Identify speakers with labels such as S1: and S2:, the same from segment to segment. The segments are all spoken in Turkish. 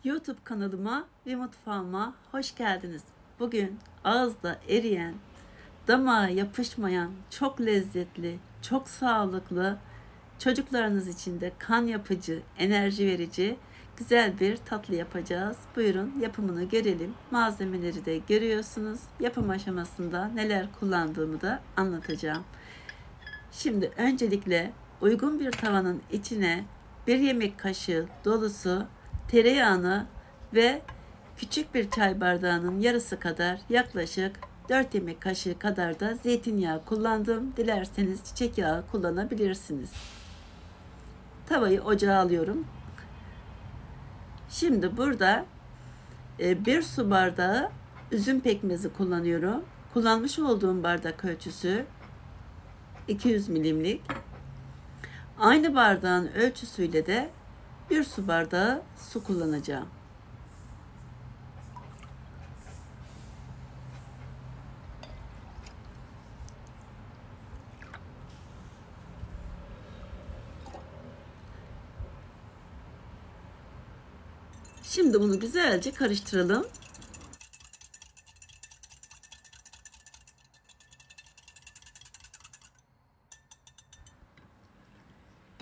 S1: YouTube kanalıma ve mutfağıma hoş geldiniz. Bugün ağızda eriyen, damağa yapışmayan, çok lezzetli, çok sağlıklı, çocuklarınız için de kan yapıcı, enerji verici güzel bir tatlı yapacağız. Buyurun yapımını görelim. Malzemeleri de görüyorsunuz. Yapım aşamasında neler kullandığımı da anlatacağım. Şimdi öncelikle uygun bir tavanın içine 1 yemek kaşığı dolusu tereyağını ve küçük bir çay bardağının yarısı kadar yaklaşık 4 yemek kaşığı kadar da zeytinyağı kullandım. Dilerseniz çiçek yağı kullanabilirsiniz. Tavayı ocağa alıyorum. Şimdi burada 1 su bardağı üzüm pekmezi kullanıyorum. Kullanmış olduğum bardak ölçüsü 200 milimlik. Aynı bardağın ölçüsüyle de 1 su bardağı su kullanacağım. Şimdi bunu güzelce karıştıralım.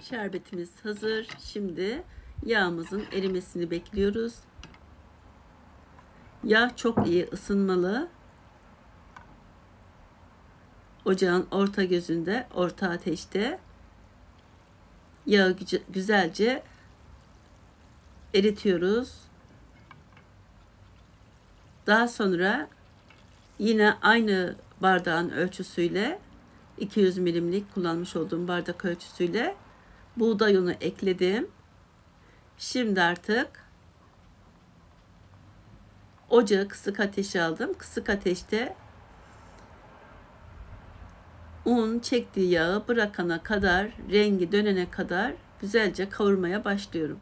S1: Şerbetimiz hazır. Şimdi yağımızın erimesini bekliyoruz. Yağ çok iyi ısınmalı. Ocağın orta gözünde, orta ateşte yağı güzelce eritiyoruz. Daha sonra yine aynı bardağın ölçüsüyle 200 milimlik kullanmış olduğum bardak ölçüsüyle buğday unu ekledim. Şimdi artık ocağı kısık ateşe aldım. Kısık ateşte un çektiği yağı bırakana kadar, rengi dönene kadar güzelce kavurmaya başlıyorum.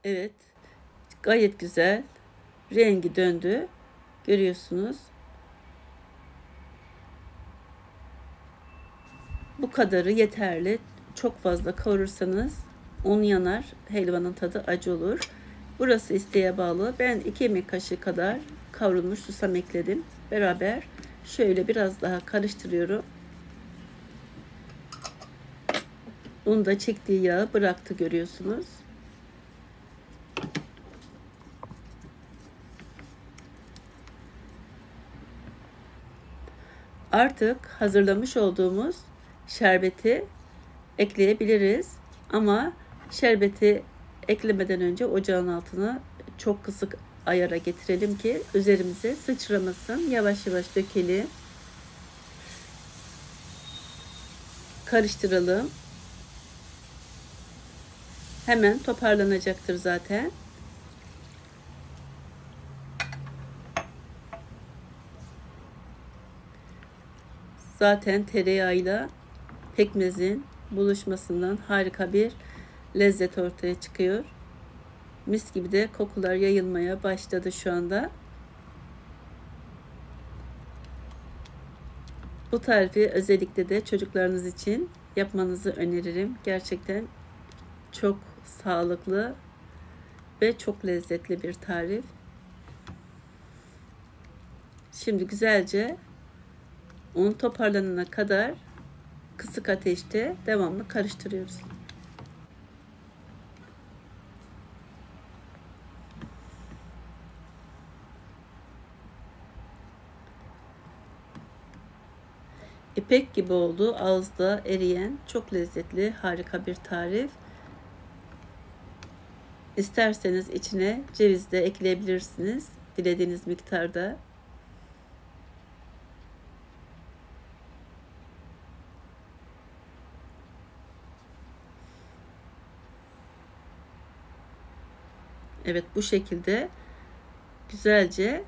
S1: Evet, gayet güzel. Rengi döndü. Görüyorsunuz. Bu kadarı yeterli. Çok fazla kavurursanız un yanar. Helvanın tadı acı olur. Burası isteğe bağlı. Ben 2 yemek kaşığı kadar kavrulmuş susam ekledim. Beraber şöyle biraz daha karıştırıyorum. Un da çektiği yağı bıraktı görüyorsunuz. Artık hazırlamış olduğumuz şerbeti ekleyebiliriz. Ama şerbeti eklemeden önce ocağın altını çok kısık ayara getirelim ki üzerimize sıçramasın. Yavaş yavaş dökelim. Karıştıralım. Hemen toparlanacaktır zaten. Zaten tereyağıyla pekmezin buluşmasından harika bir lezzet ortaya çıkıyor. Mis gibi de kokular yayılmaya başladı şu anda. Bu tarifi özellikle de çocuklarınız için yapmanızı öneririm. Gerçekten çok sağlıklı ve çok lezzetli bir tarif. Şimdi güzelce un toparlanana kadar kısık ateşte devamlı karıştırıyoruz. İpek gibi oldu. Ağızda eriyen, çok lezzetli, harika bir tarif. İsterseniz içine ceviz de ekleyebilirsiniz. Dilediğiniz miktarda. Evet, bu şekilde güzelce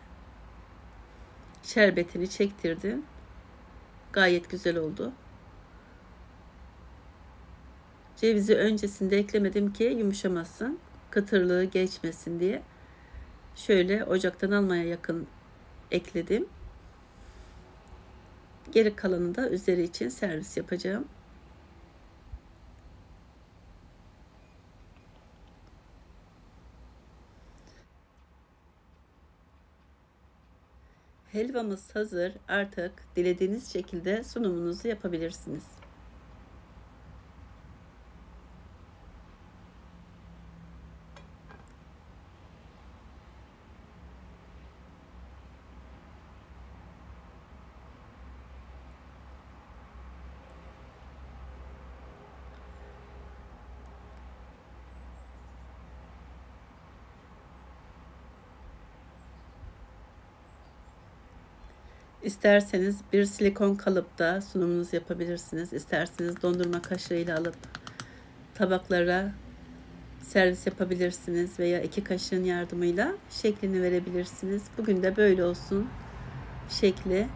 S1: şerbetini çektirdim. Gayet güzel oldu. Cevizi öncesinde eklemedim ki yumuşamasın, kıtırlığı geçmesin diye. Şöyle ocaktan almaya yakın ekledim. Geri kalanını da üzeri için servis yapacağım. Helvamız hazır. Artık dilediğiniz şekilde sunumunuzu yapabilirsiniz. İsterseniz bir silikon kalıpta sunumunuzu yapabilirsiniz. İsterseniz dondurma kaşığıyla alıp tabaklara servis yapabilirsiniz veya 2 kaşığın yardımıyla şeklini verebilirsiniz. Bugün de böyle olsun şekli.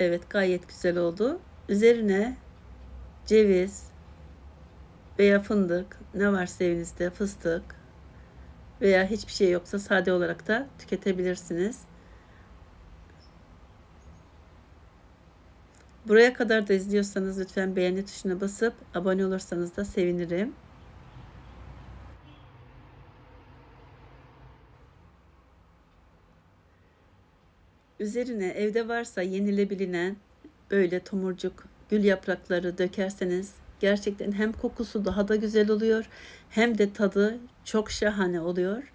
S1: Evet, gayet güzel oldu. Üzerine ceviz veya fındık, ne varsa evinizde, fıstık veya hiçbir şey yoksa sade olarak da tüketebilirsiniz. Buraya kadar da izliyorsanız lütfen beğeni tuşuna basıp abone olursanız da sevinirim. Üzerine evde varsa yenilebilen böyle tomurcuk gül yaprakları dökerseniz gerçekten hem kokusu daha da güzel oluyor hem de tadı çok şahane oluyor.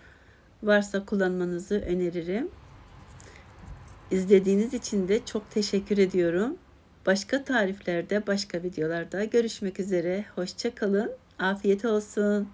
S1: Varsa kullanmanızı öneririm. İzlediğiniz için de çok teşekkür ediyorum. Başka tariflerde, başka videolarda görüşmek üzere. Hoşça kalın. Afiyet olsun.